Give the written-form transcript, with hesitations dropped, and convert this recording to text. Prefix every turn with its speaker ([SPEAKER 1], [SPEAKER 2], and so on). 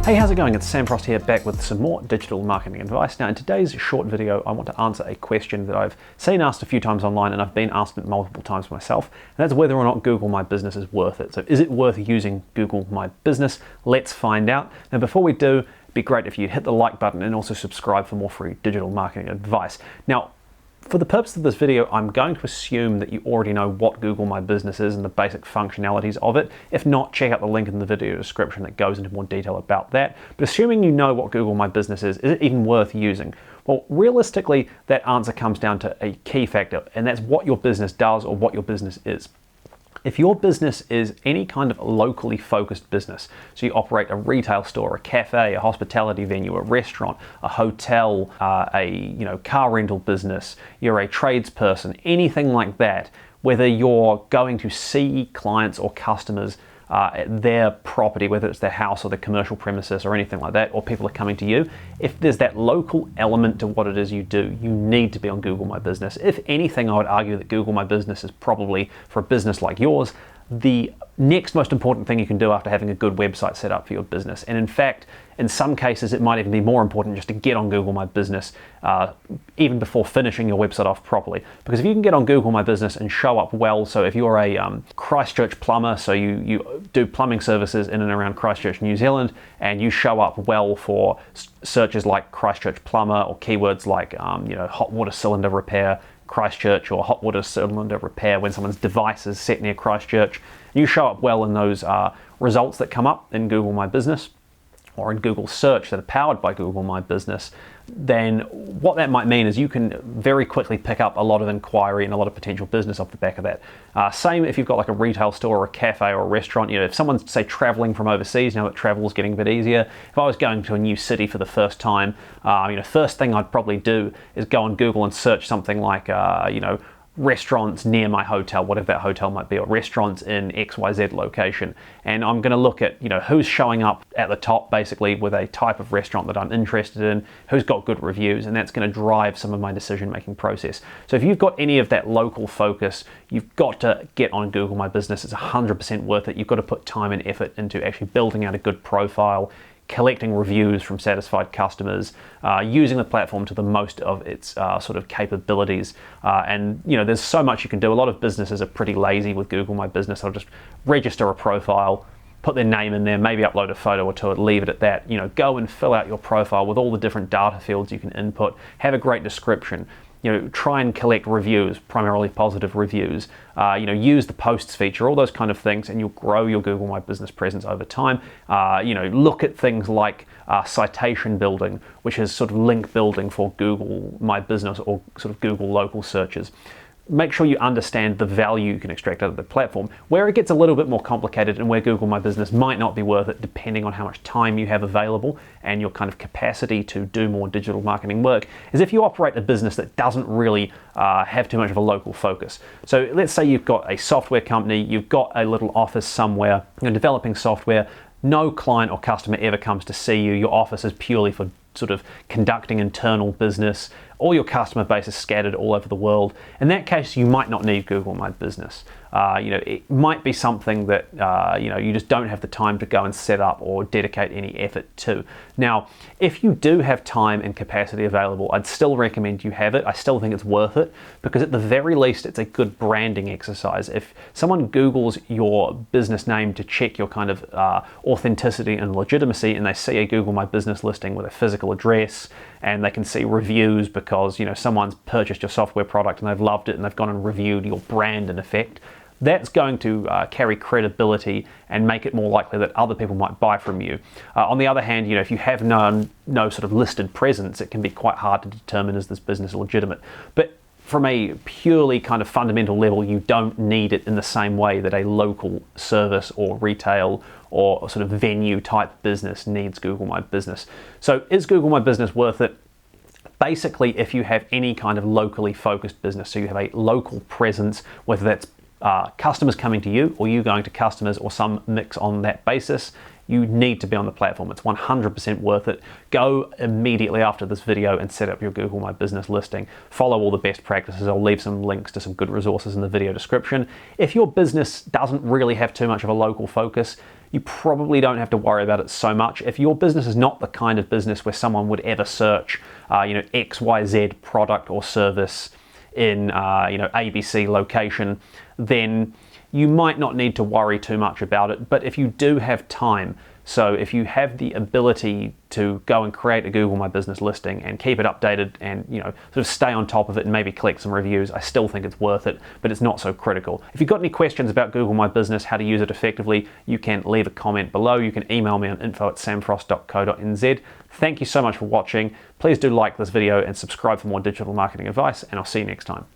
[SPEAKER 1] Hey, how's it going? It's Sam Frost here, back with some more digital marketing advice. Now, in today's short video, I want to answer a question that I've seen asked a few times online, and I've been asked it multiple times myself, and that's whether or not Google My Business is worth it. So is it worth using Google My Business? Let's find out. Now, before we do, it'd be great if you hit the like button and also subscribe for more free digital marketing advice. Now, for the purpose of this video, I'm going to assume that you already know what Google My Business is and the basic functionalities of it. If not, check out the link in the video description that goes into more detail about that. But assuming you know what Google My Business is it even worth using? Well, realistically, that answer comes down to a key factor, and that's what your business does or what your business is. If your business is any kind of locally focused business, so you operate a retail store, a cafe, a hospitality venue, a restaurant, a hotel, a car rental business, you're a tradesperson, anything like that, whether you're going to see clients or customers at their property, whether it's their house or their commercial premises or anything like that, or people are coming to you, if there's that local element to what it is you do, you need to be on Google My Business. If anything, I would argue that Google My Business is probably, for a business like yours, the next most important thing you can do after having a good website set up for your business. And in fact, in some cases, it might even be more important just to get on Google My Business even before finishing your website off properly. Because if you can get on Google My Business and show up well, so if you're a Christchurch plumber, so you do plumbing services in and around Christchurch, New Zealand, and you show up well for searches like Christchurch plumber or keywords like hot water cylinder repair, Christchurch, or hot water cylinder repair when someone's device is set near Christchurch, you show up well in those results that come up in Google My Business or in Google search that are powered by Google My Business, then what that might mean is you can very quickly pick up a lot of inquiry and a lot of potential business off the back of that. Same if you've got like a retail store or a cafe or a restaurant. If someone's, say, traveling from overseas, now that travel is getting a bit easier, if I was going to a new city for the first time, first thing I'd probably do is go on Google and search something like, restaurants near my hotel, whatever that hotel might be, or restaurants in XYZ location. And I'm going to look at, who's showing up at the top, basically, with a type of restaurant that I'm interested in, who's got good reviews, and that's going to drive some of my decision-making process. So if you've got any of that local focus, you've got to get on Google My Business. It's 100% worth it. You've got to put time and effort into actually building out a good profile, collecting reviews from satisfied customers, using the platform to the most of its sort of capabilities. And there's so much you can do. A lot of businesses are pretty lazy with Google My Business. They'll just register a profile, put their name in there, maybe upload a photo or two, leave it at that. Go and fill out your profile with all the different data fields you can input, have a great description. Try and collect reviews, primarily positive reviews. Use the posts feature, all those kind of things, and you'll grow your Google My Business presence over time. Look at things like citation building, which is sort of link building for Google My Business or sort of Google local searches. Make sure you understand the value you can extract out of the platform. Where it gets a little bit more complicated and where Google My Business might not be worth it, depending on how much time you have available and your kind of capacity to do more digital marketing work, is if you operate a business that doesn't really have too much of a local focus. So let's say you've got a software company, you've got a little office somewhere, you're developing software, no client or customer ever comes to see you, your office is purely for sort of conducting internal business, all your customer base is scattered all over the world. In that case, you might not need Google My Business. It might be something that you just don't have the time to go and set up or dedicate any effort to. Now, if you do have time and capacity available, I'd still recommend you have it. I still think it's worth it because at the very least, it's a good branding exercise. If someone Googles your business name to check your kind of authenticity and legitimacy, and they see a Google My Business listing with a physical address, and they can see reviews because someone's purchased your software product and they've loved it and they've gone and reviewed your brand in effect, that's going to carry credibility and make it more likely that other people might buy from you. On the other hand, if you have no sort of listed presence, it can be quite hard to determine, is this business legitimate? But from a purely kind of fundamental level, you don't need it in the same way that a local service or retail or sort of venue type business needs Google My Business. So is Google My Business worth it? Basically, if you have any kind of locally focused business, so you have a local presence, whether that's customers coming to you or you going to customers or some mix on that basis, you need to be on the platform. It's 100% worth it. Go immediately after this video and set up your Google My Business listing. Follow all the best practices. I'll leave some links to some good resources in the video description. If your business doesn't really have too much of a local focus, you probably don't have to worry about it so much. If your business is not the kind of business where someone would ever search, XYZ product or service in, ABC location, then you might not need to worry too much about it. But if you do have time, so if you have the ability to go and create a Google My Business listing and keep it updated and sort of stay on top of it and maybe collect some reviews, I still think it's worth it, but it's not so critical. If you've got any questions about Google My Business, how to use it effectively, you can leave a comment below. You can email me on info@samfrost.co.nz. Thank you so much for watching. Please do like this video and subscribe for more digital marketing advice, and I'll see you next time.